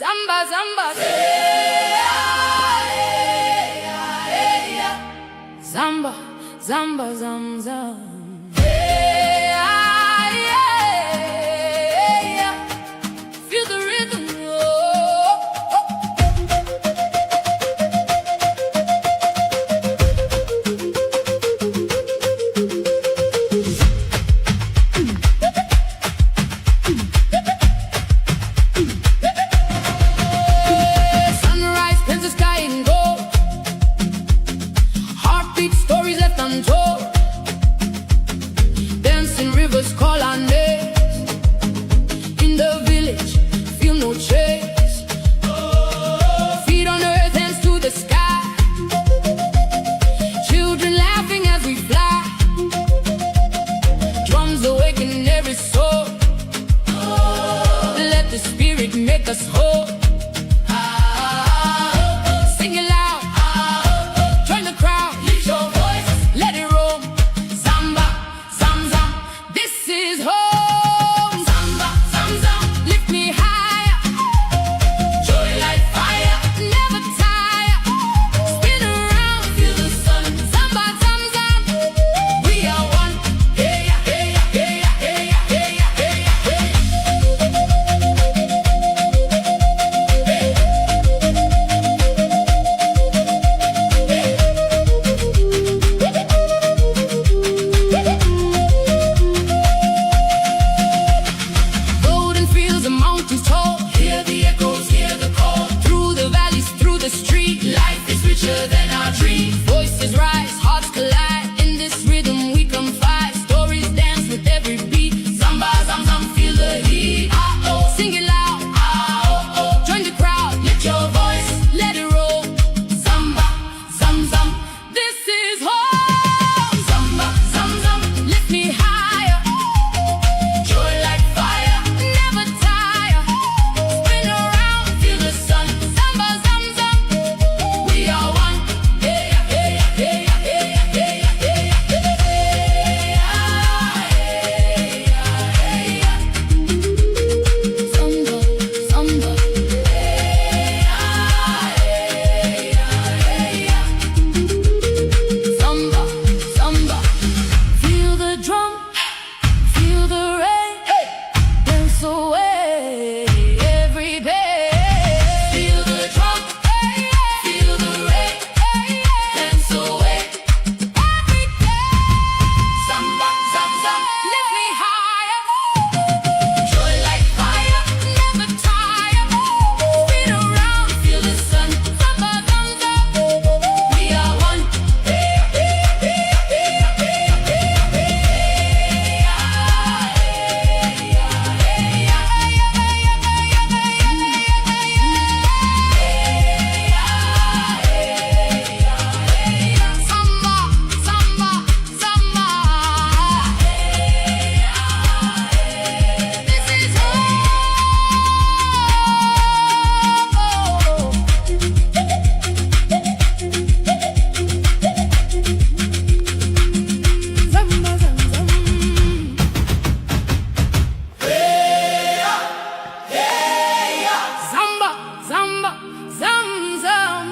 Zamba, zamba, zamba, zamba, zam, zam. Feel the rhythm. Sunrise paints the sky in gold. Heartbeat stories left untold. Dancing rivers call our names. In the village, feel no trace. Feet on earth, hands to the sky. Children laughing as we fly. Drums awaken every soul. Let the spirit make us whole. Sing it loud, join the crowd, lift your voice, let it roll. Zamba, zam, zam, this is home. Zamba, zam, zam, lift me higher. Joy like fire, never tire. Spin around, feel the sun. Zamba, zam, zam, we are one. Hey, hey, hey, hey, hey, hey, hey. Golden fields and mountains tall. Hear the echoes, hear the call. Through the valleys, through the street. Life is richer than our dreams. Voices rise, hearts collide. In this rhythm we confide. Stories dance with every beat. Zamba, zam, zam, feel the heat. Sing it loud. Join the crowd, lift your voice, let it roll. Zamba, zam, zam, this is home. Zamba, zam, zam, lift me higher. Joy like fire, never tire. Spin around, feel the sun. Zamba, zam, zam, we are one. Hey, hey, hey, hey, hey, hey, Zamba, zamba, zamba, zamba. Feel the drum, feel the rain, dance away every day. Feel the drum, feel the rain, dance away every day. Zamba, zam, zam, lift me higher. Joy like fire, never tire. Spin around, feel the sun. Zamba, zam, zam, we are one. Hey, hey, hey, hey, hey, hey, Zamba, zamba, zamba. This is home. Zamba, zam, zam. Zamba, zamba, zam, zam.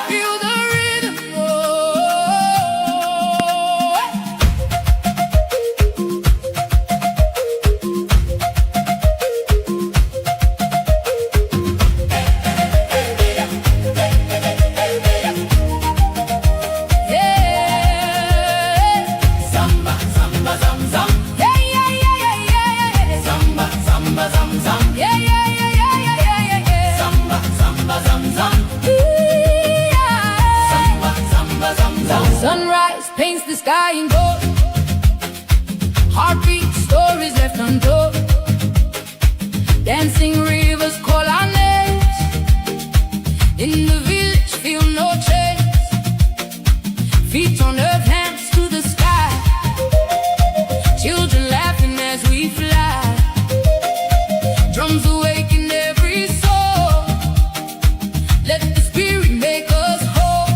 Feel the rhythm. Zamba, zamba, zam, zam. Yeah, yeah, yeah, yeah, yeah. Zamba, zamba, zam, zam. Yeah, yeah, yeah, yeah, yeah, yeah, yeah. Zamba, zamba, zam, zam. Zamba, zamba, zam, zam. Sunrise paints the sky in gold. Heartbeat stories left untold. Dancing rivers call our names. In the village, feel no chains. Feet on earth, hands to the sky. Children laughing as we fly. Drums awaken every soul. Let the spirit make us whole.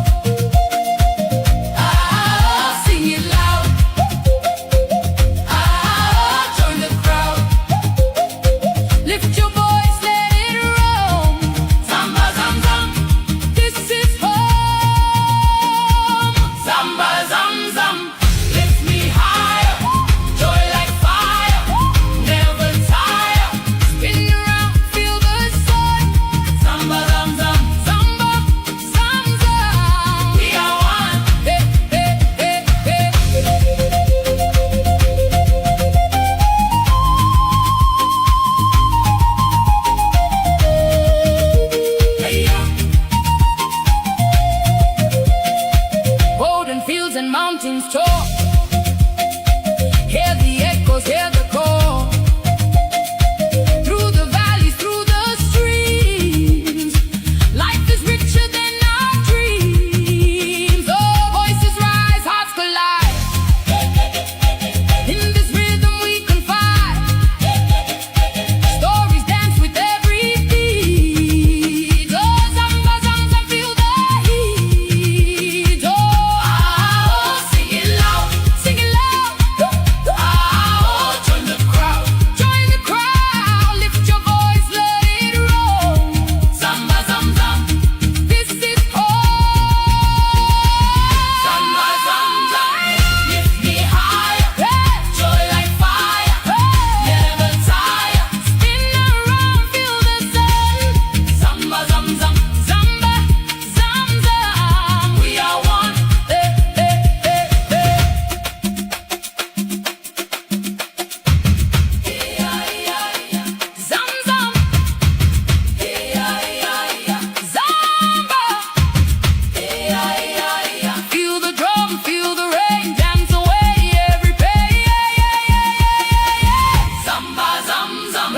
mountains talk. Hear the echoes, hear the call. Through the valleys, through the streams, life is richer than our dreams. Oh, voices rise, hearts collide. In this rhythm we confide. Stories dance with every beat. Oh, samba, samba, feel the heat. Oh, ah, sing it loud, sing it loud. Ah, join the crowd, join the crowd. Lift your voice, let it roll. Samba, samba, this is home. Samba, samba, lift me higher. Joy like fire, never tire. Spin around, feel the sun. Samba, samba, samba, samba, we are one. Zam, zam. Zamba. Feel the drum, feel the rain, dance away every pain. Samba, zam, zam,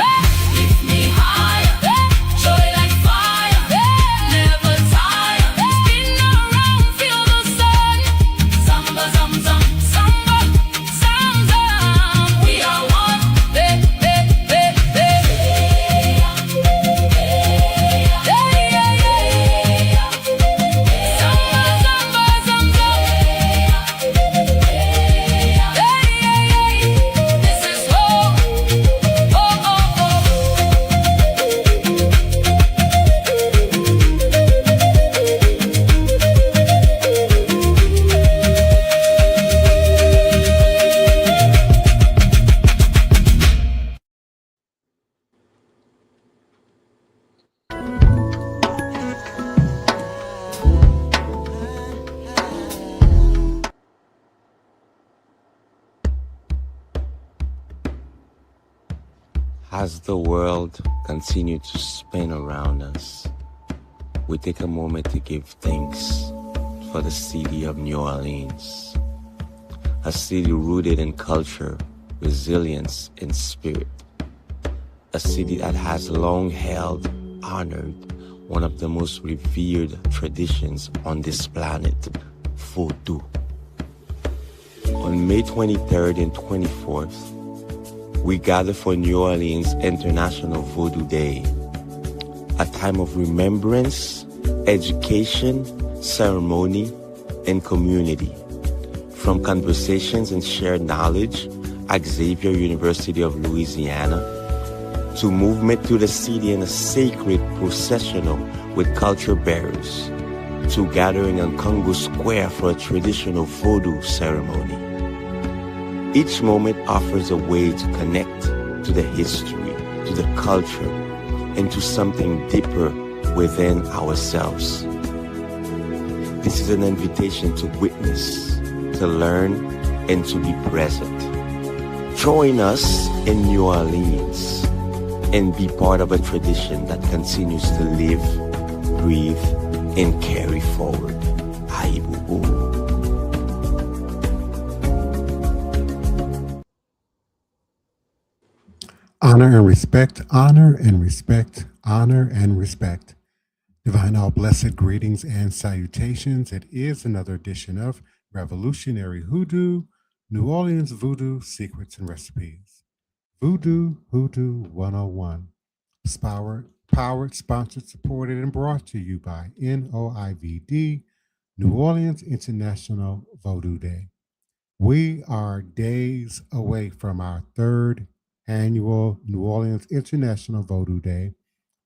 lift me higher. Joy like fire, never tire. Spin around, feel the sun. Samba, zam, zam, samba, zam, zam, we are one. This is home. Oh, oh, oh. As the world continues to spin around us, we take a moment to give thanks for the city of New Orleans, a city rooted in culture, resilience, and spirit, a city that has long held, honored one of the most revered traditions on this planet, Voodoo. On May 23rd and 24th, we gather for New Orleans International Voodoo Day, a time of remembrance, education, ceremony, and community. From conversations and shared knowledge at Xavier University of Louisiana, to movement through the city in a sacred processional with culture bearers, to gathering on Congo Square for a traditional Vodou ceremony. Each moment offers a way to connect to the history, to the culture, and to something deeper within ourselves. This is an invitation to witness, to learn, and to be present. Join us in New Orleans and be part of a tradition that continues to live, breathe, and carry forward. Aibubu. Honor and respect, honor and respect, honor and respect. Divine all blessed greetings and salutations. It is another edition of Revolutionary Hoodoo, New Orleans Voodoo Secrets and Recipes. Voodoo Hoodoo 101. Powered, sponsored, supported, and brought to you by NOIVD, New Orleans International Vodou Day. We are days away from our third annual New Orleans International Vodou Day,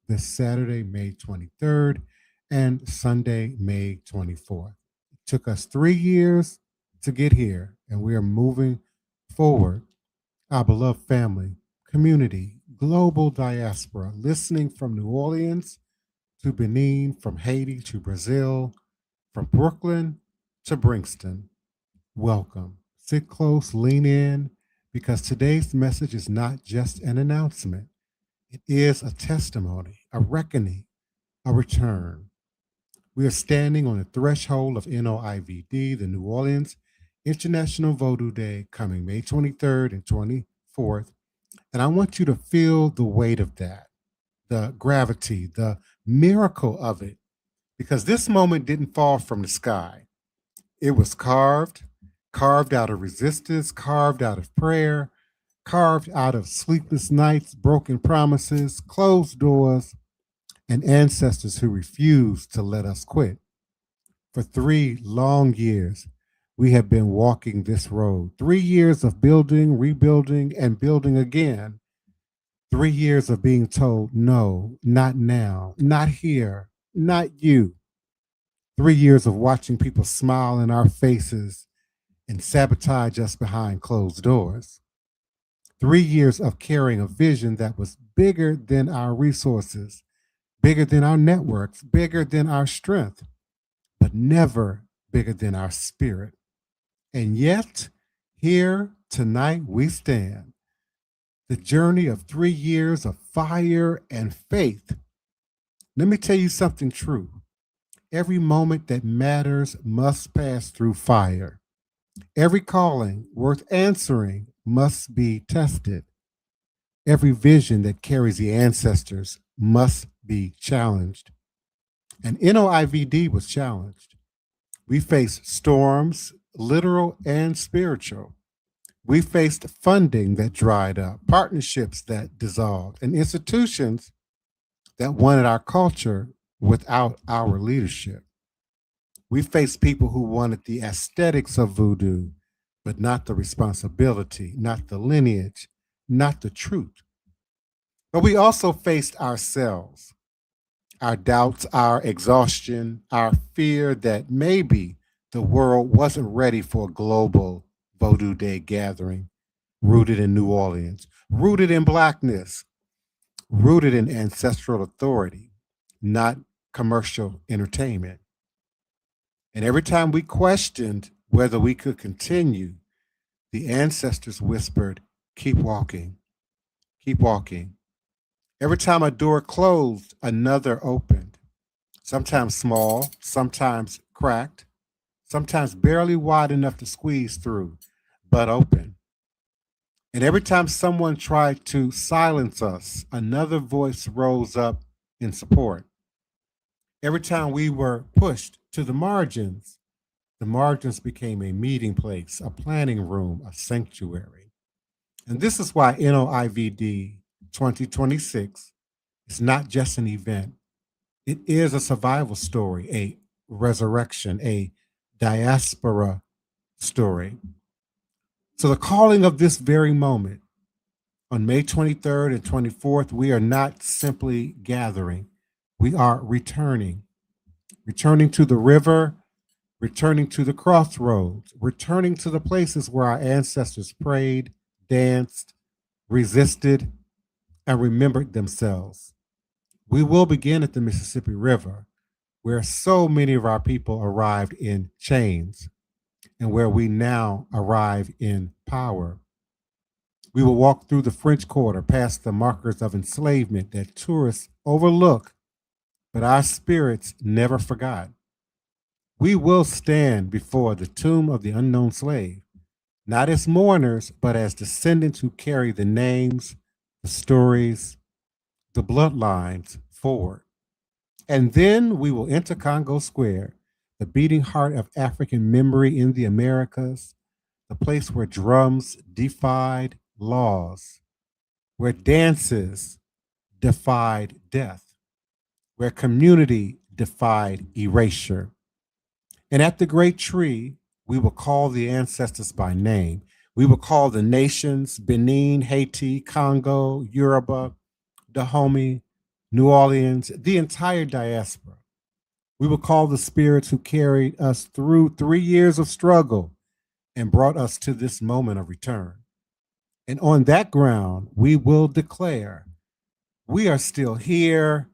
this Saturday, May 23rd, and Sunday, May 24th. It took us 3 years to get here, and we are moving forward. Our beloved family, community, global diaspora, listening from New Orleans to Benin, from Haiti to Brazil, from Brooklyn to Brinkston. Welcome. Sit close, lean in, because today's message is not just an announcement. It is a testimony, a reckoning, a return. We are standing on the threshold of NOIVD, the New Orleans International Voodoo Day coming May 23rd and 24th. And I want you to feel the weight of that, the gravity, the miracle of it, because this moment didn't fall from the sky. It was carved out of resistance, carved out of prayer, carved out of sleepless nights, broken promises, closed doors, and ancestors who refused to let us quit. For 3 long years, we have been walking this road. 3 years of building, rebuilding, and building again. 3 years of being told, no, not now, not here, not you. 3 years of watching people smile in our faces and sabotage us behind closed doors. 3 years of carrying a vision that was bigger than our resources, bigger than our networks, bigger than our strength, but never bigger than our spirit. And yet, here tonight we stand. The journey of 3 years of fire and faith. Let me tell you something true. Every moment that matters must pass through fire. Every calling worth answering must be tested. Every vision that carries the ancestors must be challenged. And NOIVD was challenged. We faced storms, literal and spiritual. We faced funding that dried up, partnerships that dissolved, and institutions that wanted our culture without our leadership. We faced people who wanted the aesthetics of voodoo, but not the responsibility, not the lineage, not the truth. But we also faced ourselves, our doubts, our exhaustion, our fear that maybe the world wasn't ready for a global Voodoo Day gathering rooted in New Orleans, rooted in Blackness, rooted in ancestral authority, not commercial entertainment. And every time we questioned whether we could continue, the ancestors whispered, keep walking, keep walking. Every time a door closed, another opened, sometimes small, sometimes cracked, sometimes barely wide enough to squeeze through, but open. And every time someone tried to silence us, another voice rose up in support. Every time we were pushed to the margins became a meeting place, a planning room, a sanctuary. And this is why NOIVD 2026 is not just an event. It is a survival story, a resurrection, a diaspora story. So the calling of this very moment on May 23rd and 24th, we are not simply gathering. We are returning to the river, returning to the crossroads, returning to the places where our ancestors prayed, danced, resisted, and remembered themselves. We will begin at the Mississippi River, where so many of our people arrived in chains and where we now arrive in power. We will walk through the French Quarter, past the markers of enslavement that tourists overlook, but our spirits never forgot. We will stand before the tomb of the unknown slave, not as mourners, but as descendants who carry the names, the stories, the bloodlines forward. And then we will enter Congo Square, the beating heart of African memory in the Americas, the place where drums defied laws, where dances defied death, where community defied erasure. And at the great tree, we will call the ancestors by name. We will call the nations Benin, Haiti, Congo, Yoruba, Dahomey, New Orleans, the entire diaspora. We will call the spirits who carried us through 3 years of struggle and brought us to this moment of return. And on that ground, we will declare, we are still here,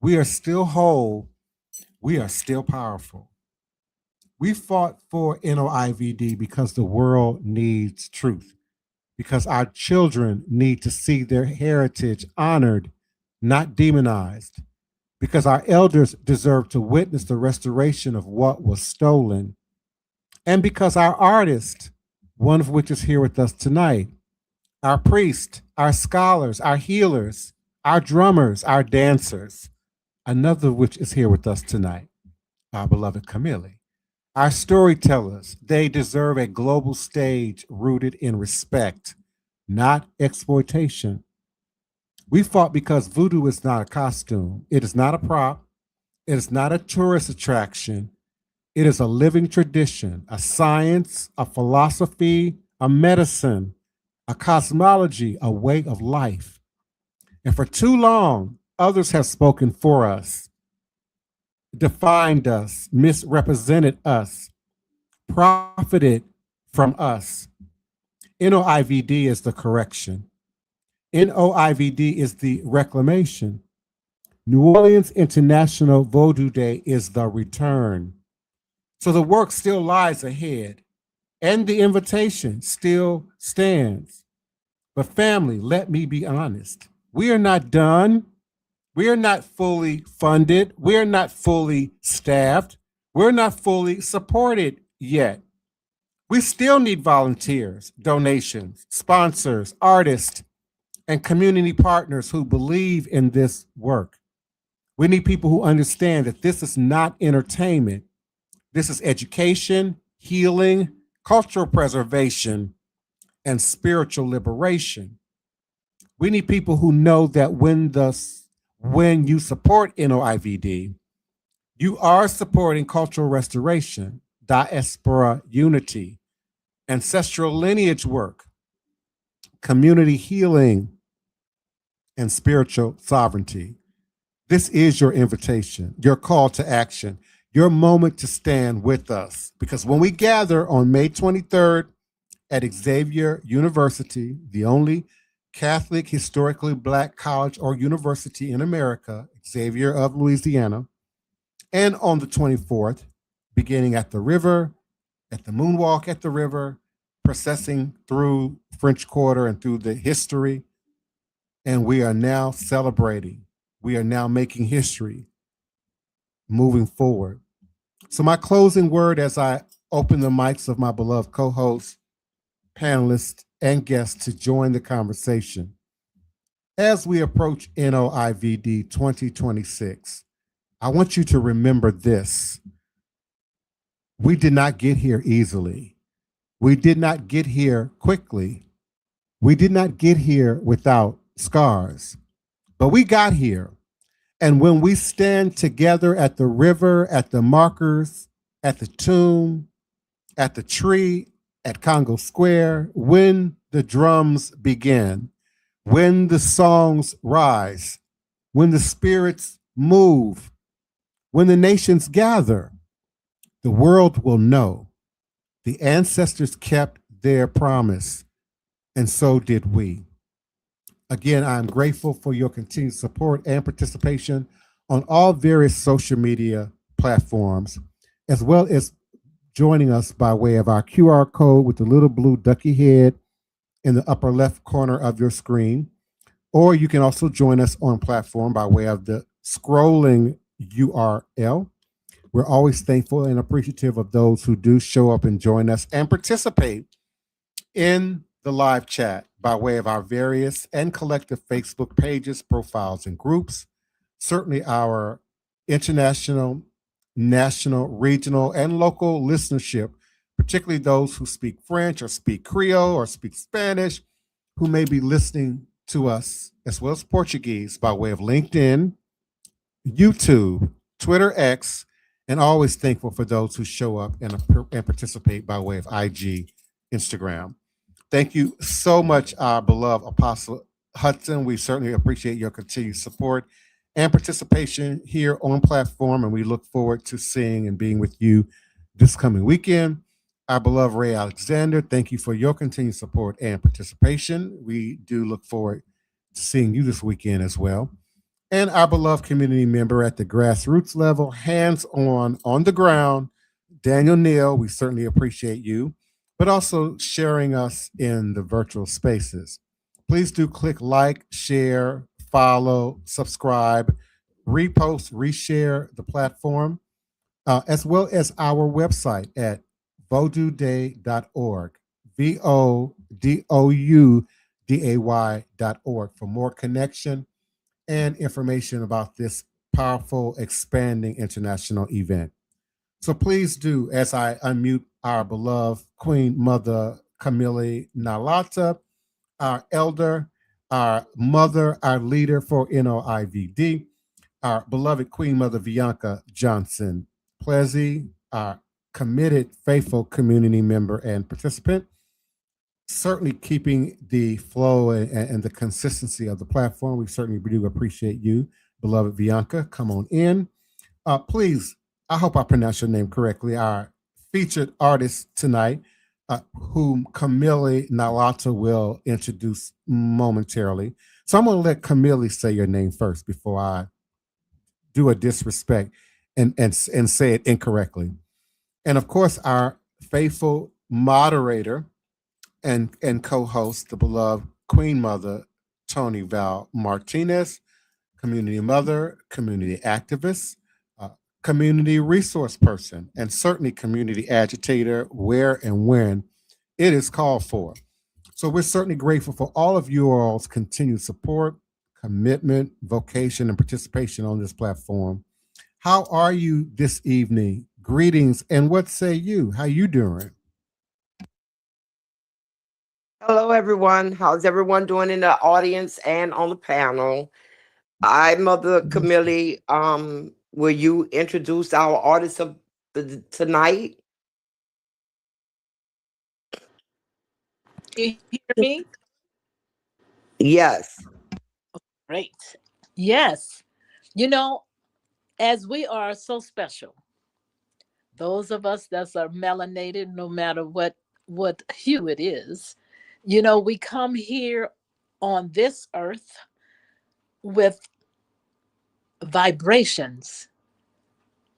we are still whole, we are still powerful. We fought for NOIVD because the world needs truth, because our children need to see their heritage honored, not demonized, because our elders deserve to witness the restoration of what was stolen. and because our artists, one of which is here with us tonight, our priests, our scholars, our healers, our drummers, our dancers, another of which is here with us tonight, our beloved Camille. Our storytellers, they deserve a global stage rooted in respect, not exploitation. We fought because voodoo is not a costume, it is not a prop, it is not a tourist attraction. It is a living tradition, a science, a philosophy, a medicine, a cosmology, a way of life. And for too long, others have spoken for us, defined us, misrepresented us, profited from us. NOIVD is the correction. NOIVD is the reclamation. New Orleans International Vodou Day is the return. So the work still lies ahead, and the invitation still stands. But family, let me be honest. We are not done. We are not fully funded. We are not fully staffed. We're not fully supported yet. We still need volunteers, donations, sponsors, artists, and community partners who believe in this work. We need people who understand that this is not entertainment. This is education, healing, cultural preservation, and spiritual liberation. We need people who know that when you support NOIVD, you are supporting cultural restoration, diaspora unity, ancestral lineage work, community healing, and spiritual sovereignty. This is your invitation, your call to action, your moment to stand with us. Because when we gather on May 23rd at Xavier University, the only Catholic historically Black college or university in America, Xavier of Louisiana, and on the 24th, beginning at the river, at the moonwalk at the river, processing through French Quarter and through the history. And we are now celebrating. We are now making history, moving forward. So my closing word as I open the mics of my beloved co-hosts, panelists, and guests to join the conversation. As we approach NOIVD 2026, I want you to remember this. We did not get here easily. We did not get here quickly. We did not get here without scars, but we got here. And when we stand together at the river, at the markers, at the tomb, at the tree, at Congo Square, when the drums begin, when the songs rise, when the spirits move, when the nations gather, the world will know the ancestors kept their promise, and so did we. Again, I'm grateful for your continued support and participation on all various social media platforms, as well as joining us by way of our QR code with the little blue ducky head in the upper left corner of your screen. Or you can also join us on platform by way of the scrolling URL. We're always thankful and appreciative of those who do show up and join us and participate in the live chat by way of our various and collective Facebook pages, profiles, and groups. Certainly our international, national, regional, and local listenership, particularly those who speak French or speak Creole or speak Spanish, who may be listening to us, as well as Portuguese, by way of LinkedIn, YouTube, Twitter X, and always thankful for those who show up and participate by way of IG, Instagram. Thank you so much, our beloved Apostle Hudson. We certainly appreciate your continued support and participation here on platform, and we look forward to seeing and being with you this coming weekend. Our beloved Ray Alexander, thank you for your continued support and participation. We do look forward to seeing you this weekend as well. And our beloved community member at the grassroots level, hands-on, on the ground, Daniel Neal, we certainly appreciate you, but also sharing us in the virtual spaces. Please do click like, share, follow, subscribe, repost, reshare the platform, as well as our website at vodouday.org. VODOUDAY.org for more connection and information about this powerful, expanding international event. So please do, as I unmute our beloved Queen Mother Camille Nalata, our elder, our mother, our leader for NOIVD, our beloved Queen Mother Bianca Johnson Plessy, our committed, faithful community member and participant, certainly keeping the flow and the consistency of the platform. We certainly do appreciate you, beloved Bianca. Come on in. Please, I hope I pronounced your name correctly. Our featured artist tonight, whom Camille Nalata will introduce momentarily. So I'm going to let Camille say your name first before I do a disrespect and say it incorrectly. And of course, our faithful moderator and co-host, the beloved Queen Mother Tony Val Martinez, community mother, community activist, uh, community resource person, and certainly community agitator where and when it is called for. So we're certainly grateful for all of you all's continued support, commitment, vocation, and participation on this platform. How are you this evening? Greetings, and what say you? How you doing? Hello, everyone. How's everyone doing in the audience and on the panel? I, Mother Camille, will you introduce our artists of tonight? You hear me? Yes. Great. Yes. You know, as we are so special, those of us that are melanated, no matter what hue it is, we come here on this earth with vibrations,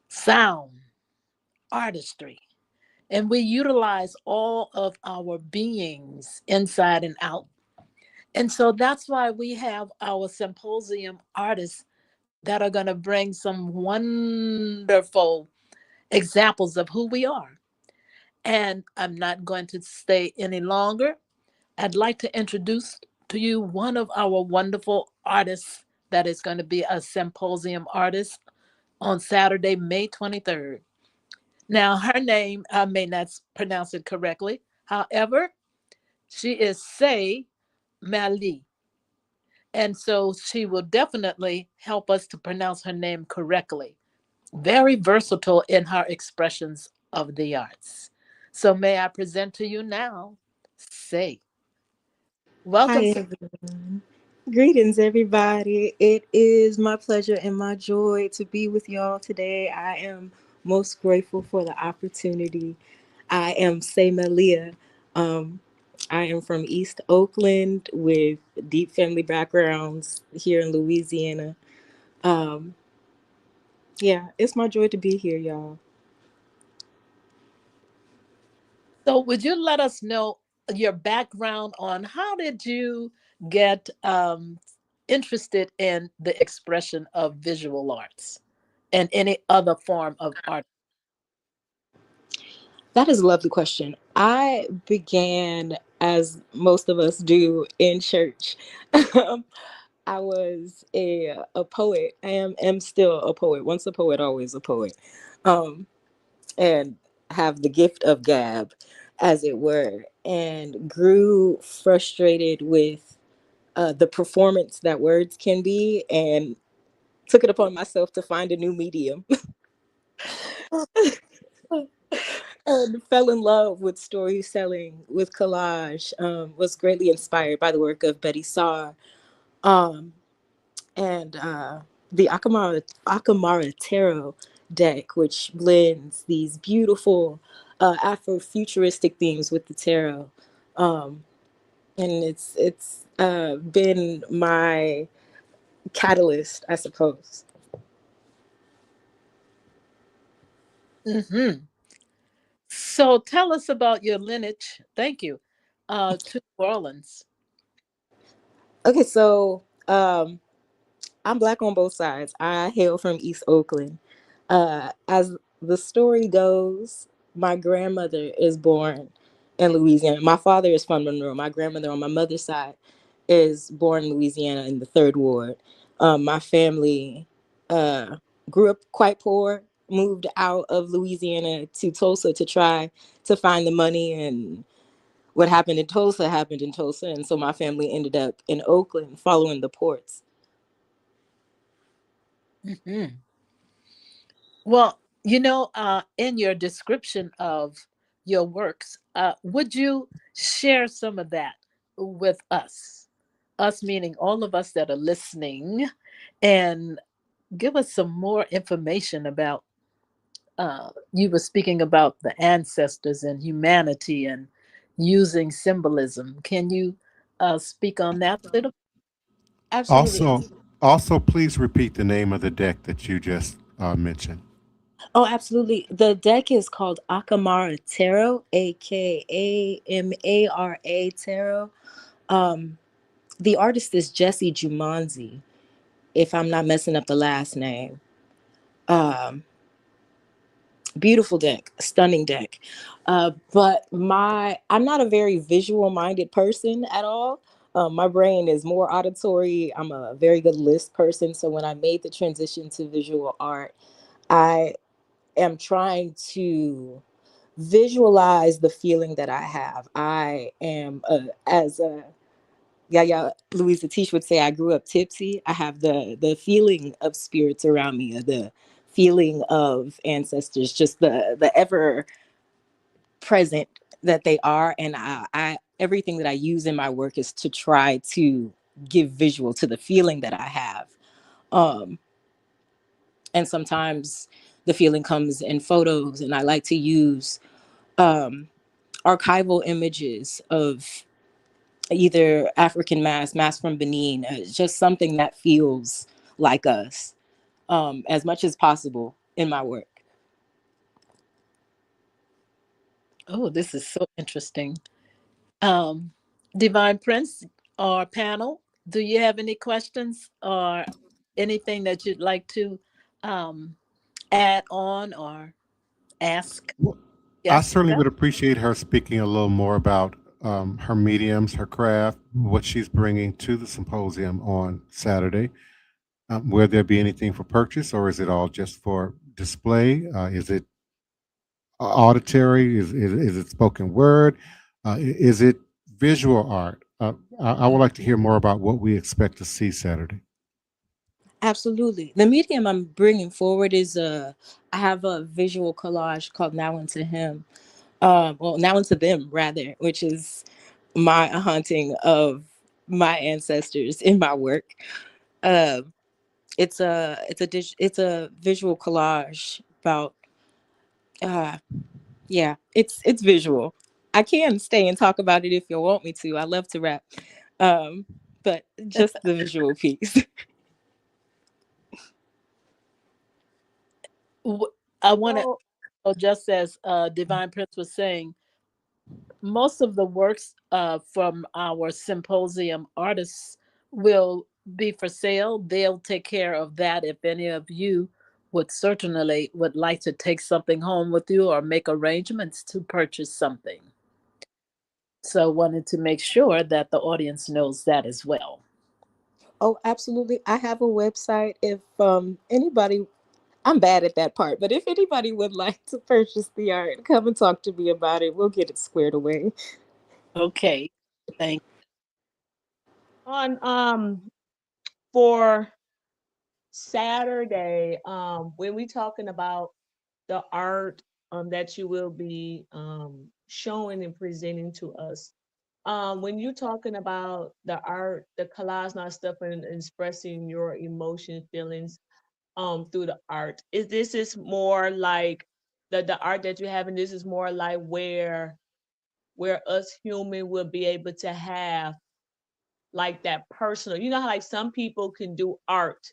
sound, artistry, and we utilize all of our beings inside and out. And so that's why we have our symposium artists that are going to bring some wonderful examples of who we are. And I'm not going to stay any longer. I'd like to introduce to you one of our wonderful artists that is going to be a symposium artist on Saturday, May 23rd. Now, her name, I may not pronounce it correctly. However, she is Say Mali. And so she will definitely help us to pronounce her name correctly. Very versatile in her expressions of the arts. So may I present to you now, Say. Welcome. Hi, everyone. Greetings, everybody. It is my pleasure and my joy to be with y'all today. I am most grateful for the opportunity. I am Say Malia. Um, I am from East Oakland with deep family backgrounds here in Louisiana. Um, yeah, it's my joy to be here, y'all. So would you let us know your background on how did you get interested in the expression of visual arts and any other form of art? That is a lovely question. I began, as most of us do, in church. I was a poet. I am still a poet. Once a poet, always a poet. Um, and have the gift of gab, as it were, and grew frustrated with the performance that words can be, and took it upon myself to find a new medium. And fell in love with storytelling, with collage. Was greatly inspired by the work of Betty Saar. Um, and the Akamara Tarot deck, which blends these beautiful Afrofuturistic themes with the tarot. Um, and it's been my catalyst, I suppose. Hmm. So tell us about your lineage. Thank you. To New Orleans. Okay, so I'm Black on both sides. I hail from East Oakland. As the story goes, My grandmother is born in Louisiana. My father is from Monroe. My grandmother on my mother's side is born in Louisiana in the Third Ward. My family uh, grew up quite poor, moved out of Louisiana to Tulsa to try to find the money, and what happened in Tulsa, and so my family ended up in Oakland following the ports. Mhm. Well, in your description of your works, would you share some of that with us? Us meaning all of us that are listening, and give us some more information about. You were speaking about the ancestors and humanity and using symbolism. Can you speak on that a little? Absolutely. Also, please repeat the name of the deck that you just mentioned. Oh, absolutely. The deck is called Akamara Tarot, Akamara Tarot. Um, the artist is Jesse Jumanzi, if I'm not messing up the last name. Um, Beautiful deck, stunning deck. But I'm not a very visual minded person at all. My brain is more auditory. I'm a very good list person. So when I made the transition to visual art, I am trying to visualize the feeling that I have. I am, as Yaya Louisa Tish would say, I grew up tipsy. I have the feeling of spirits around me, the feeling of ancestors, just the ever present that they are. And I everything that I use in my work is to try to give visual to the feeling that I have. Um, and sometimes the feeling comes in photos, and I like to use um, archival images of either African mass from Benin, just something that feels like us, as much as possible in my work. Oh, this is so interesting. Um, Divine Prince or panel, do you have any questions or anything that you'd like to um, add on or ask? Well, I Yes. certainly would appreciate her speaking a little more about her mediums, her craft, what she's bringing to the symposium on Saturday. Will there be anything for purchase, or is it all just for display? Is it auditory? Is it spoken word? Is it visual art? I would like to hear more about what we expect to see Saturday. Absolutely. The medium I'm bringing forward is I have a visual collage called Now Unto Him. Well, Now Unto Them rather, which is my haunting of my ancestors in my work. Uh, it's a visual collage about uh, yeah, it's visual. I can stay and talk about it if you want me to. I love to rap. Um, but just the visual piece. W- I want to, So, just as Divine Prince was saying, most of the works from our symposium artists will be for sale. They'll take care of that. If any of you would like to take something home with you or make arrangements to purchase something. So wanted to make sure that the audience knows that as well. Oh, absolutely. I have a website. If anybody, I'm bad at that part, but if anybody would like to purchase the art, come and talk to me about it. We'll get it squared away. Okay. Thank on for Saturday, when we talking about the art that you will be showing and presenting to us, when you're talking about the art, the collage and stuff, and expressing your emotion, feelings through the art, is this is more like the art that you have, and this is more like where us human will be able to have like that personal. You know how like some people can do art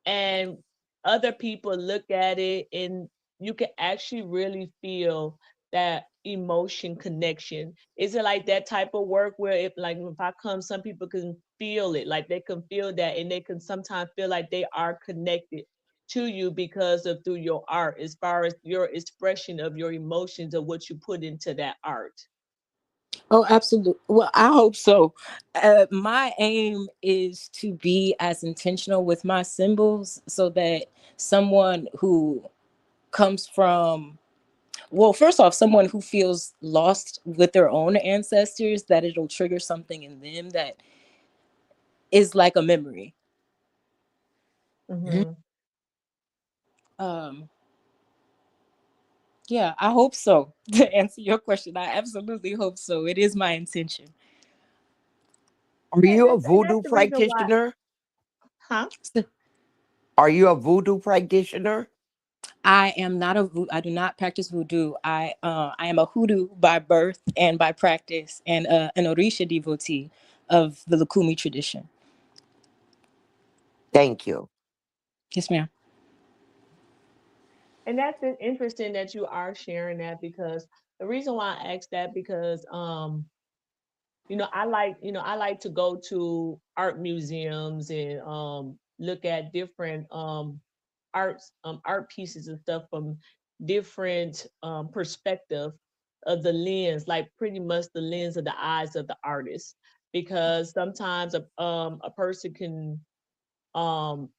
and other people look at it and you can actually really feel that emotion connection. Is it like that type of work where if I come, some people can feel it, like they can feel that and they can sometimes feel like they are connected to you because of through your art, as far as your expression of your emotions of what you put into that art? Oh, absolutely. Well, I hope so. My aim is to be as intentional with my symbols so that someone who comes from, well, first off, someone who feels lost with their own ancestors, that it'll trigger something in them that is like a memory. Mm. Mm-hmm. Um, yeah, I hope so. To answer your question, I absolutely hope so. It is my intention. Are Yeah, you a and that's voodoo the reason why, practitioner? huh? So Are you a voodoo practitioner? I do not practice voodoo. I am a hoodoo by birth and by practice, and an Orisha devotee of the Lukumi tradition. Thank you. Yes, ma'am. And that's interesting that you are sharing that, because the reason why I asked that, because I like to go to art museums and look at different art pieces and stuff from different perspective of the lens, like pretty much the lens of the eyes of the artist. Because sometimes a person can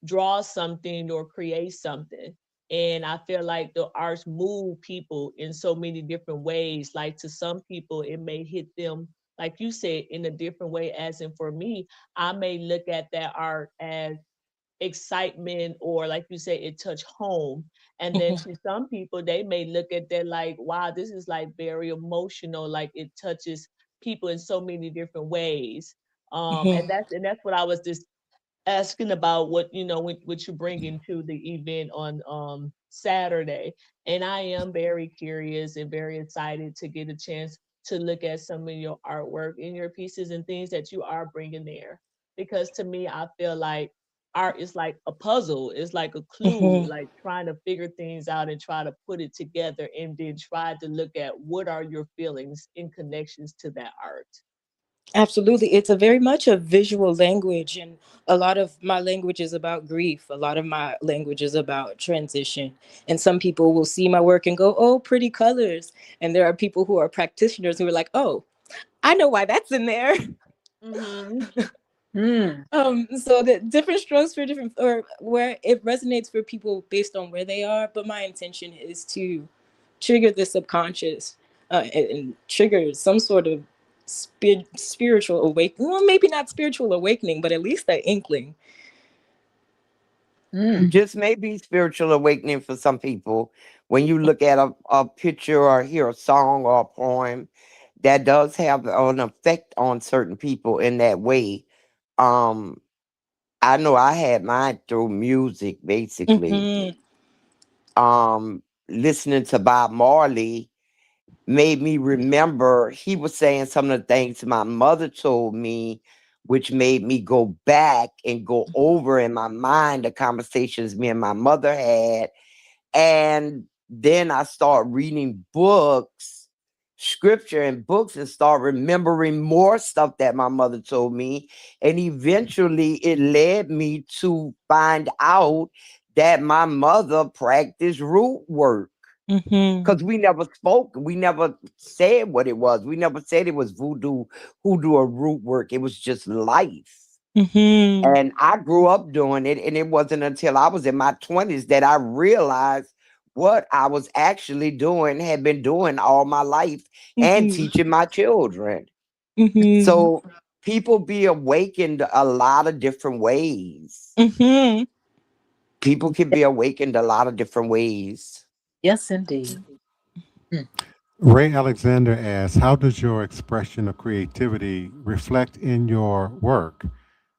draw something or create something, and I feel like the arts move people in so many different ways. Like, to some people it may hit them, like you said, in a different way. As in, for me, I may look at that art as excitement, or like you say, it touched home. And then Mhm, to some people, they may look at that like, wow, this is like very emotional, like it touches people in so many different ways. mhm, And that's what I was just asking about, what you bring into the event on Saturday. And I am very curious and very excited to get a chance to look at some of your artwork and your pieces and things that you are bringing there. Because to me, I feel like art is like a puzzle. It's like a clue, mhm. like trying to figure things out and try to put it together, and then try to look at what are your feelings in connections to that art. Absolutely. It's a very much a visual language, and a lot of my language is about grief. A lot of my language is about transition. And some people will see my work and go, "Oh, pretty colors." And there are people who are practitioners who are like, "Oh, I know why that's in there." Mm-hmm. Mm. So the different strokes for different, or where it resonates for people based on where they are. But my intention is to trigger the subconscious, and trigger some sort of spiritual awakening. Well, maybe not spiritual awakening, but at least an inkling. Mm. Just maybe spiritual awakening for some people. When you look at a picture or hear a song or a poem, that does have an effect on certain people in that way. Um, I know I had mine through music, basically. Mm-hmm. Listening to Bob Marley made me remember he was saying some of the things my mother told me, which made me go back and go over in my mind the conversations me and my mother had. And then I start reading books, scripture and books, and start remembering more stuff that my mother told me. And eventually it led me to find out that my mother practiced root work, Mm-hmm. because we never spoke. We never said what it was. We never said it was voodoo, hoodoo, or root work. It was just life. Mm-hmm. And I grew up doing it. And it wasn't until I was in my 20s that I realized what I was actually doing, had been doing all my life, and Mm-hmm. teaching my children. Mm-hmm. So people be awakened a lot of different ways. Mm-hmm. People can be awakened a lot of different ways. Yes, indeed. Mm. Ray Alexander asks, how does your expression of creativity reflect in your work?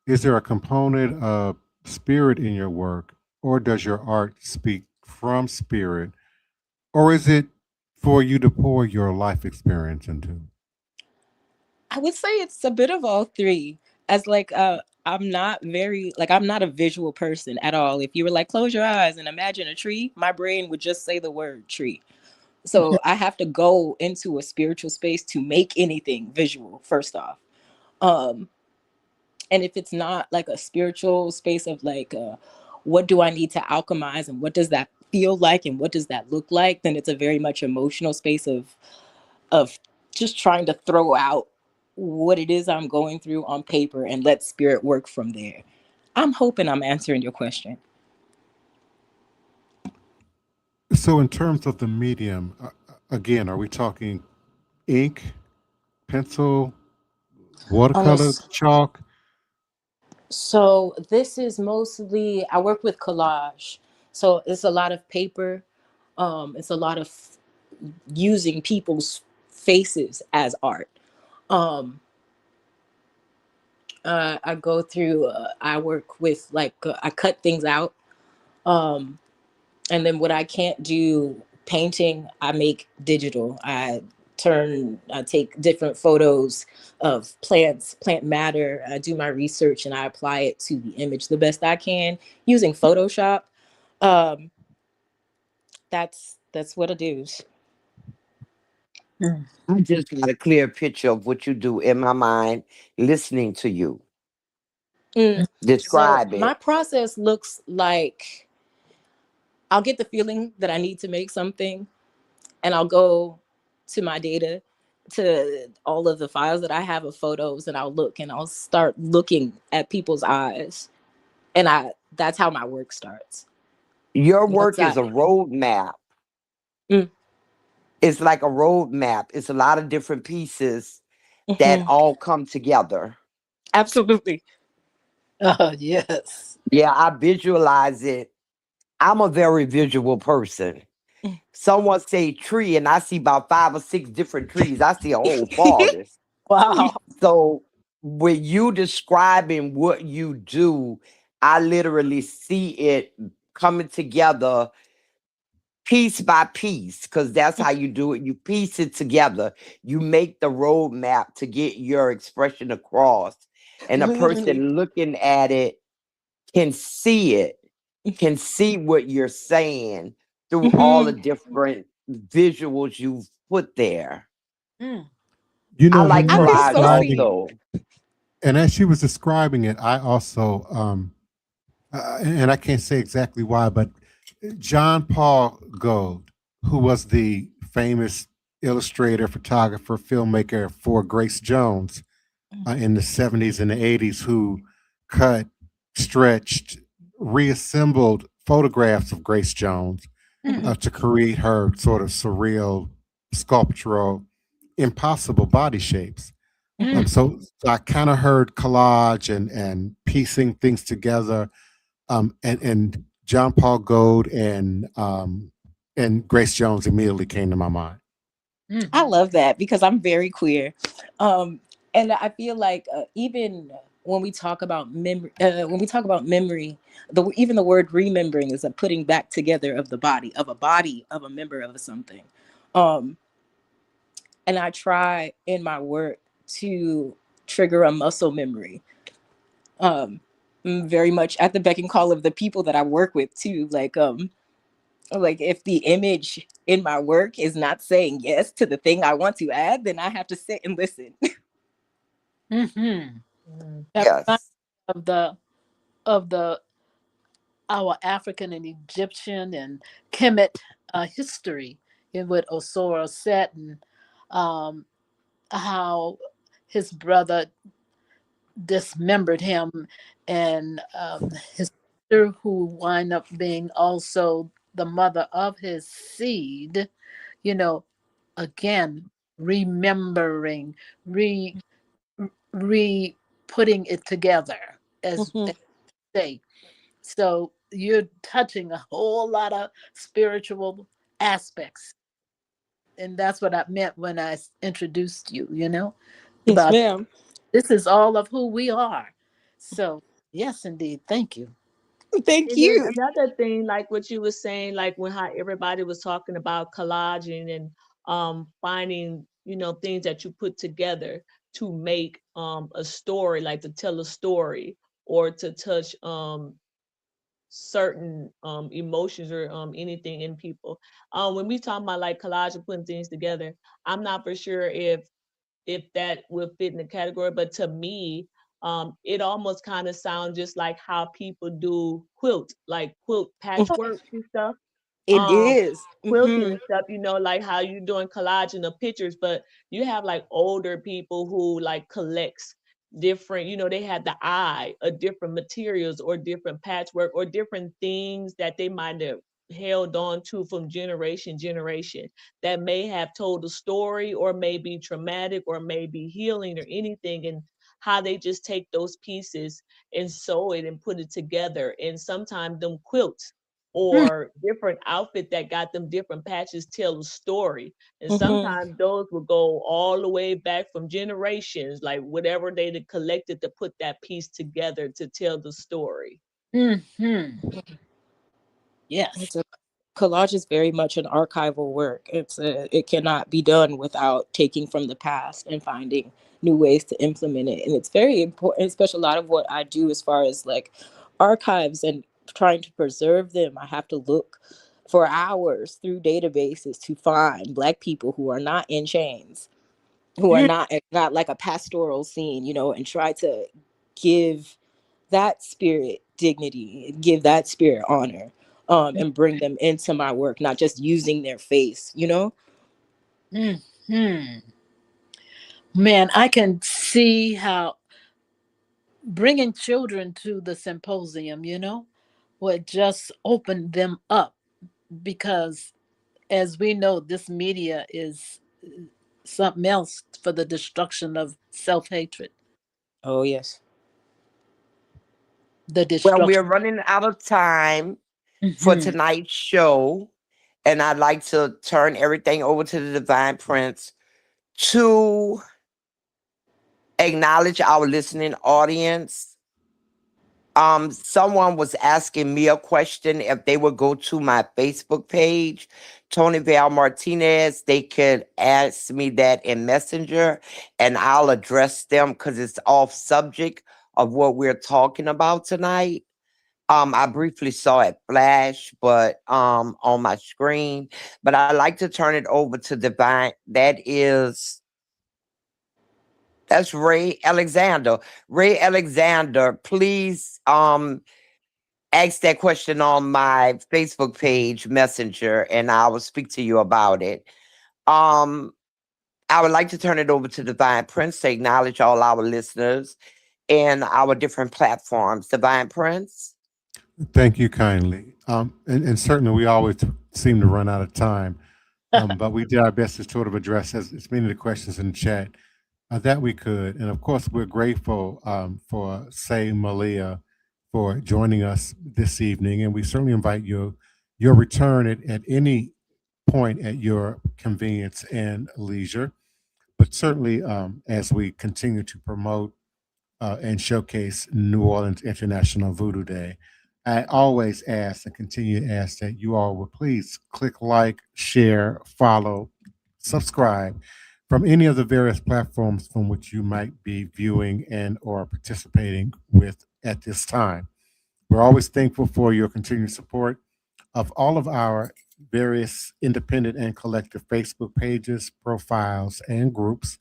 Is there a component of spirit in your work, or does your art speak from spirit, or is it for you to pour your life experience into? I would say it's a bit of all three. As like I'm not very like I'm not a visual person at all. If you were like close your eyes and imagine a tree, my brain would just say the word tree. So I have to go into a spiritual space to make anything visual first off. Um and if it's not like a spiritual space of like what do I need to alchemize and what does that feel like and what does that look like, then it's a very much emotional space of just trying to throw out what it is I'm going through on paper and let spirit work from there. I'm hoping I'm answering your question. So, in terms of the medium, again, are we talking ink, pencil, watercolor, Almost. chalk? So this is mostly I work with collage. So it's a lot of paper. It's a lot of using people's faces as art. Um, I go through. I work with I cut things out. Um, and then what I can't do painting, I make digital. I take different photos of plants, plant matter. I do my research and I apply it to the image the best I can using Photoshop. Um, that's what I do. Mm. I just got a clear picture of what you do in my mind listening to you. Mm. So Describe my it. process looks like I'll get the feeling that I need to make something, and I'll go to my data, to all of the files that I have of photos, and I'll look and I'll start looking at people's eyes, and I that's how my work starts. Your Once work I is a roadmap. mm, It's like a roadmap. It's a lot of different pieces that mhm, all come together. absolutely. Oh, yes. Yeah, I visualize it. I'm a very visual person. Mm. Someone say tree, and I see about 5 or 6 different trees. I see a whole forest. Wow. So when you describing what you do, I literally see it coming together piece by piece, because that's how you do it. You piece it together. You make the roadmap to get your expression across. And a Literally. person looking at it can see it, can see what you're saying through all the Mhm. different visuals you've put there. Mm. You I know, when like you I were feel collage so describing, seen. also. and as she was describing it, I also, and I can't say exactly why, but John Paul Gold, who was the famous illustrator, photographer, filmmaker for Grace Jones in the 70s and the 80s, who cut, stretched, reassembled photographs of Grace Jones Mm. Mhm. to create her sort of surreal, sculptural, impossible body shapes. Mm. Mhm. So I kind of heard collage and piecing things together, and John Paul Gold and Grace Jones immediately came to my mind. Mm. I love that because I'm very queer. Um, and I feel like even when we talk about memory, even the word remembering is a putting back together of the body of a member of something. Um, and I try in my work to trigger a muscle memory. Very much at the beck and call of the people that I work with too. Like if the image in my work is not saying yes to the thing I want to add, then I have to sit and listen. Mm-hmm. Mm. That reminds Yes. me of the our African and Egyptian and Kemet history in what Osoro said, and um, how his brother dismembered him, and his sister, who wind up being also the mother of his seed, you know, again, remembering, re re putting it together as Mhm. say. So you're touching a whole lot of spiritual aspects, and that's what I meant when I introduced you. Yes, About ma'am. this is all of who we are. So yes, indeed. Thank you. Thank And then you. another thing, like what you were saying, like when how everybody was talking about collaging and finding, things that you put together to make a story, like to tell a story or to touch certain emotions or anything in people. When we talk about like collage and putting things together, I'm not for sure if that will fit in the category, but to me, It almost kind of sounds just like how people do quilt, like quilt patchwork and stuff. It um is. Quilting Mm-hmm. and stuff, like how you doing collaging of pictures, but you have like older people who like collects different, they had the eye of different materials or different patchwork or different things that they might have held on to from generation that may have told a story or may be traumatic or may be healing or anything, and how they just take those pieces and sew it and put it together. And sometimes them quilts or different outfit that got them different patches tell a story. And Mm-hmm. sometimes those will go all the way back from generations, like whatever they had collected to put that piece together to tell the story. Hmm. Yes. It's a collage is very much an archival work. It cannot be done without taking from the past and finding new ways to implement it. And it's very important, especially a lot of what I do as far as like archives and trying to preserve them. I have to look for hours through databases to find Black people who are not in chains, who are not like a pastoral scene, and try to give that spirit dignity, give that spirit honor, and bring them into my work, not just using their face. Hmm. Man, I can see how bringing children to the symposium, would just open them up because, as we know, this media is something else for the destruction of self hatred, Oh yes. the Well, we're destruction. running out of time for Hmm. tonight's show, and I'd like to turn everything over to the Divine Prince to acknowledge our listening audience. Someone was asking me a question if they would go to my Facebook page, Tony Val Martinez. They could ask me that in Messenger, and I'll address them because it's off subject of what we're talking about tonight. I briefly saw it flash, but on my screen. But I like to turn it over to Divine. That's Ray Alexander. Ray Alexander, please ask that question on my Facebook page Messenger, and I will speak to you about it. Um, I would like to turn it over to Divine Prince to acknowledge all our listeners and our different platforms. Divine Prince. Thank you kindly. And certainly we always seem to run out of time, but we did our best to sort of address as many of the questions in the chat that we could. And of course, we're grateful for Say Malia for joining us this evening. And we certainly invite your return at any point at your convenience and leisure. But certainly, as we continue to promote and showcase New Orleans International Voodoo Day, I always ask and continue to ask that you all will please click like, share, follow, subscribe from any of the various platforms from which you might be viewing and or participating with at this time. We're always thankful for your continued support of all of our various independent and collective Facebook pages, profiles, and groups.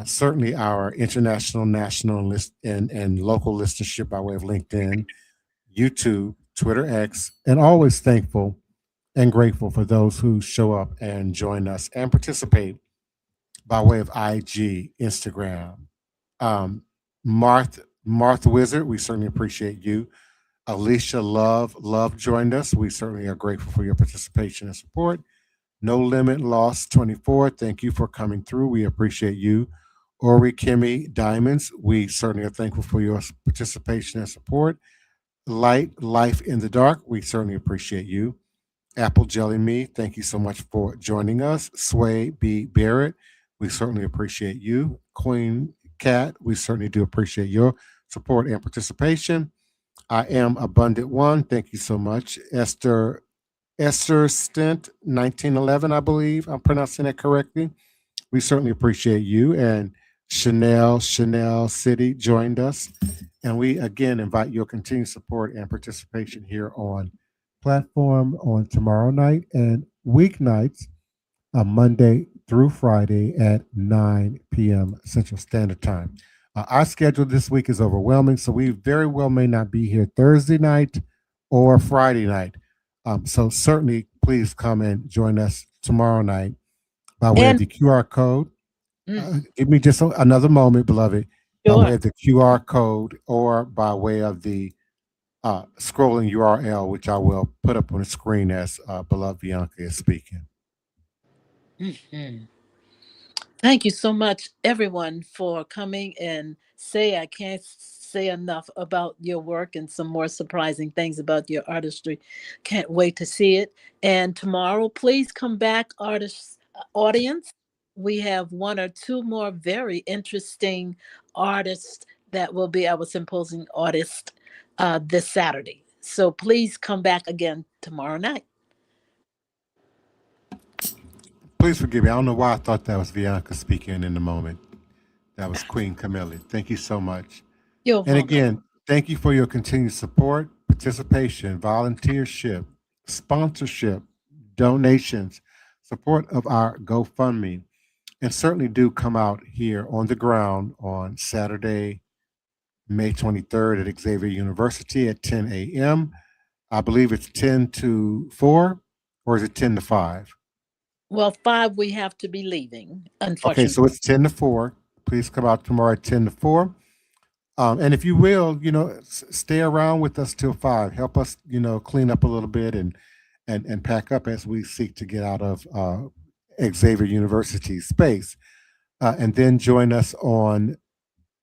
Certainly, our international, national list and local listenership by way of LinkedIn, YouTube, Twitter X, and always thankful and grateful for those who show up and join us and participate by way of IG, Instagram. Martha Wizard, we certainly appreciate you. Alicia Love joined us. We certainly are grateful for your participation and support. No Limit Lost 24, thank you for coming through. We appreciate you. Ori Kimmy Diamonds, we certainly are thankful for your participation and support. Light Life in the Dark, we certainly appreciate you. Apple Jelly Me, thank you so much for joining us. Sway B. Barrett, we certainly appreciate you. Queen Cat, we certainly do appreciate your support and participation. I am Abundant One, thank you so much. Esther Stent 1911, I believe I'm pronouncing that correctly. We certainly appreciate you. And Chanel City joined us. And we again invite your continued support and participation here on platform on tomorrow night and weeknights, Monday through Friday at 9 p.m. Central Standard Time. Our schedule this week is overwhelming, so we very well may not be here Thursday night or Friday night. So certainly, please come and join us tomorrow night by way of And the QR code. Give me just another moment, beloved, by sure. way of the QR code or by way of the scrolling URL, which I will put up on the screen as beloved Bianca is speaking. Mhm. Thank you so much, everyone, for coming and I can't say enough about your work and some more surprising things about your artistry. Can't wait to see it. And tomorrow, please come back, audience. We have one or two more very interesting artists that will be our symposium artist this Saturday. So please come back again tomorrow night. Please forgive me. I don't know why I thought that was Bianca speaking in the moment. That was Queen Camille. Thank you so much. You're And welcome. again, thank you for your continued support, participation, volunteership, sponsorship, donations, support of our GoFundMe. And certainly do come out here on the ground on Saturday, May 23rd at Xavier University at 10 a.m. I believe it's 10 to 4, or is it 10 to 5? Well, 5 we have to be leaving, Okay, unfortunately. so it's 10 to 4. Please come out tomorrow at 10 to 4. And if you will, stay around with us till 5. Help us, clean up a little bit and pack up as we seek to get out of Xavier University space. And then join us on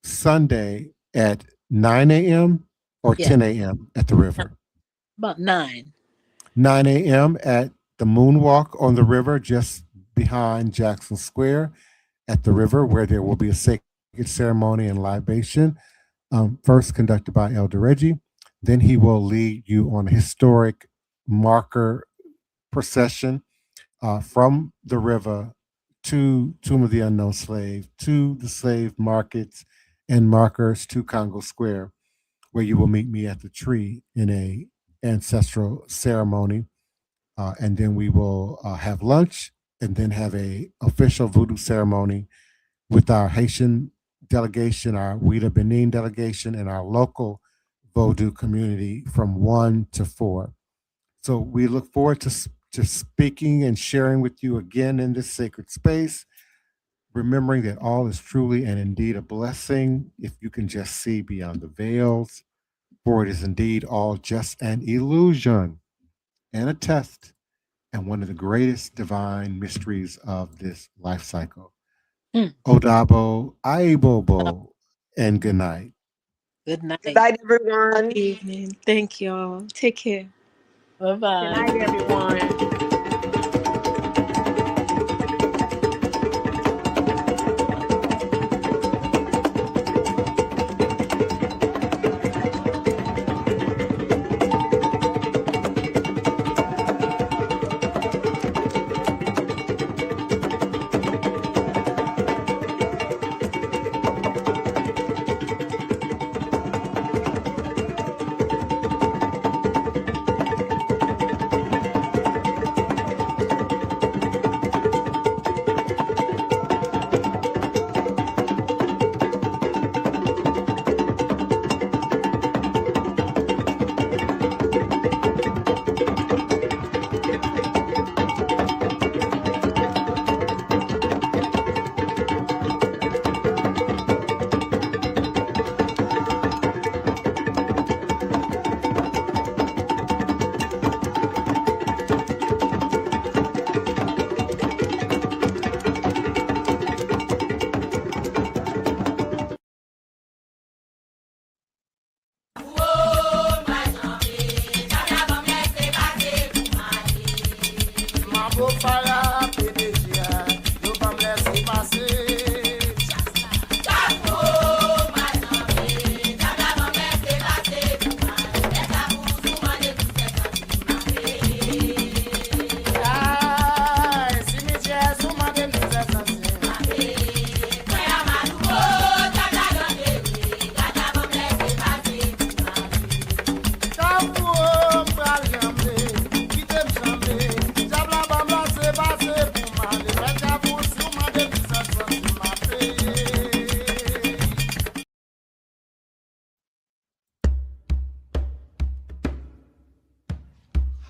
Sunday at 9 a.m. or Yeah. 10 a.m. at the river. About 9. 9 a.m. at the Moonwalk on the river, just behind Jackson Square at the river, where there will be a sacred ceremony and libation, first conducted by Elder Reggie. Then he will lead you on a historic marker procession from the river to Tomb of the Unknown Slave, to the slave markets and markers to Congo Square, where you will meet me at the tree in a ancestral ceremony. And then we will have lunch and then have a official voodoo ceremony with our Haitian delegation, our Ouida Benin delegation, and our local Vodou community from 1 to 4. So we look forward to speaking and sharing with you again in this sacred space, remembering that all is truly and indeed a blessing if you can just see beyond the veils, for it is indeed all just an illusion and a test and one of the greatest divine mysteries of this life cycle. Odabo, Aibobo, and good night. Good night. Good night, everyone. Good evening. Thank y'all. Take care. Bye-bye. Good night, everyone.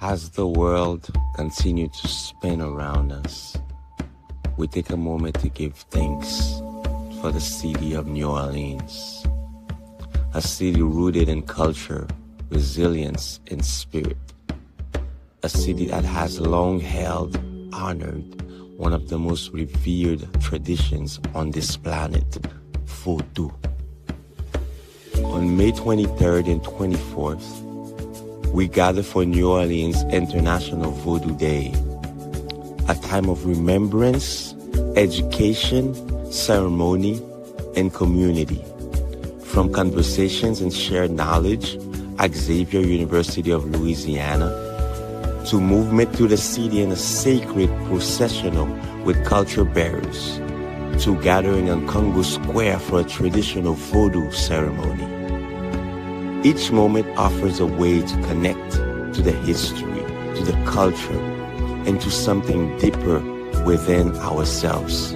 As the world continues to spin around us, we take a moment to give thanks for the city of New Orleans, a city rooted in culture, resilience, and spirit, a city that has long held, honored one of the most revered traditions on this planet, Voodoo. On May 23rd and 24th, we gather for New Orleans International Voodoo Day, a time of remembrance, education, ceremony, and community. From conversations and shared knowledge at Xavier University of Louisiana, to movement through the city in a sacred processional with culture bearers, to gathering on Congo Square for a traditional Vodou ceremony. Each moment offers a way to connect to the history, to the culture, and to something deeper within ourselves.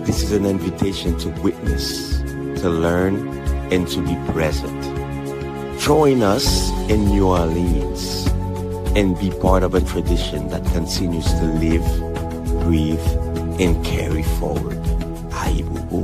This is an invitation to witness, to learn, and to be present. Join us in New Orleans and be part of a tradition that continues to live, breathe, and carry forward. Aibu.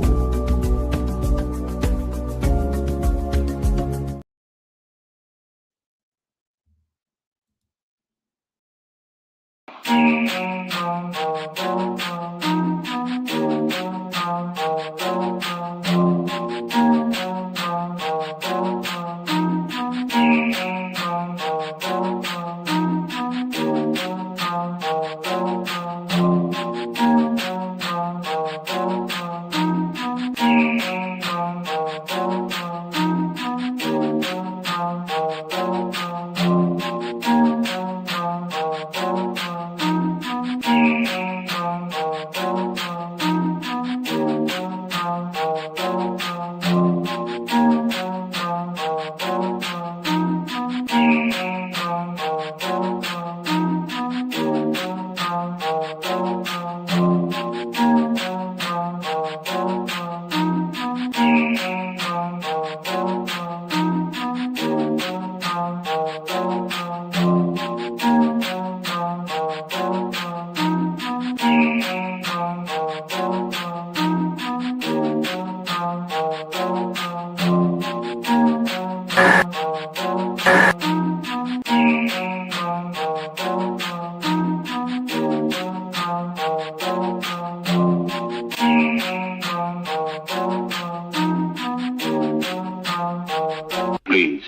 Please,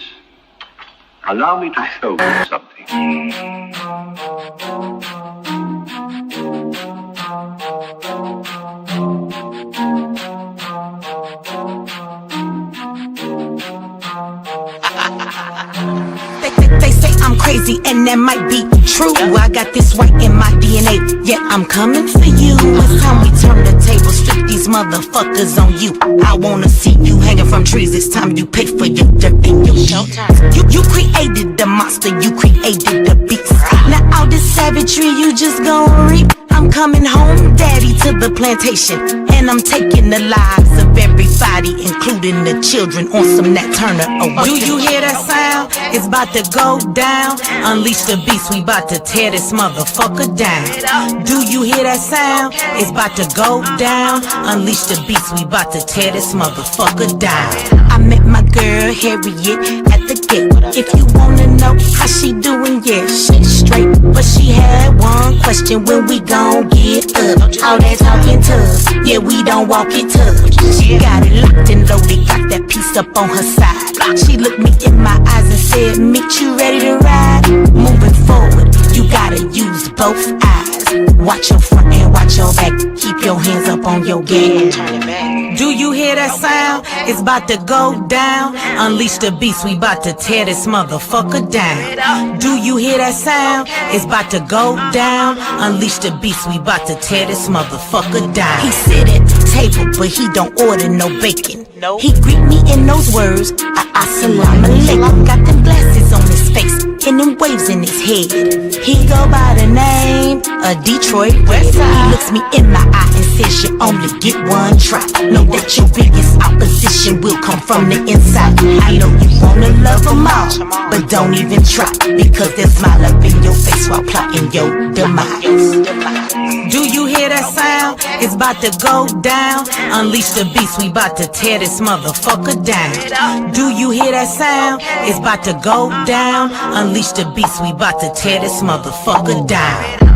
allow me to show you something. They say I'm crazy and that might be true. I got this right in my DNA, yeah, I'm coming for you. It's time we turn the tables, flip these motherfuckers on you. I wanna see you hanging from trees, it's time you pay for your dirt and your showtime. You created the monster, you created the beast. Now all this savagery you just gon' reap. I'm coming home, daddy, to the plantation, and I'm taking the lives of everybody, including the children, on some Nat Turner. Oh, do you hear that sound? It's about to go down. Unleash the beast, we about to tear this motherfucker down. Do you hear that sound? It's about to go down. Unleash the beast, we about to tear this motherfucker down. I met my girl Harriet at the gate. If you wanna know how she doing, yeah, she straight. But she had one question: when we gon' get up? All that talking tough, yeah, we don't walk it tough. She got it locked and loaded, got that piece up on her side. She looked me in my eyes and said, "Meet you ready to ride?" Moving forward, you gotta use both eyes. Watch your front and watch your back. Keep your hands up on your gas. Do you hear that sound? It's about to go down. Unleash the beast, we about to tear this motherfucker down. Do you hear that sound? It's about to go down. Unleash the beast, we about to tear this motherfucker down. He sit at the table, but he don't order no bacon. He greet me in those words, Assalamu alaikum. Got them glasses on his face and them waves in his head. He go by the name of Detroit Red. He looks me in my eye and says you only get one try. Know that your biggest opposition will come from the inside. I know you wanna love them all, but don't even try, because they'll smile up in your face while plotting your demise. Do you hear that sound? It's about to go down. Unleash the beast, we about to tear this motherfucker down. Do you hear that sound? It's about to go down. Unleash the beast, we about to tear this motherfucker down.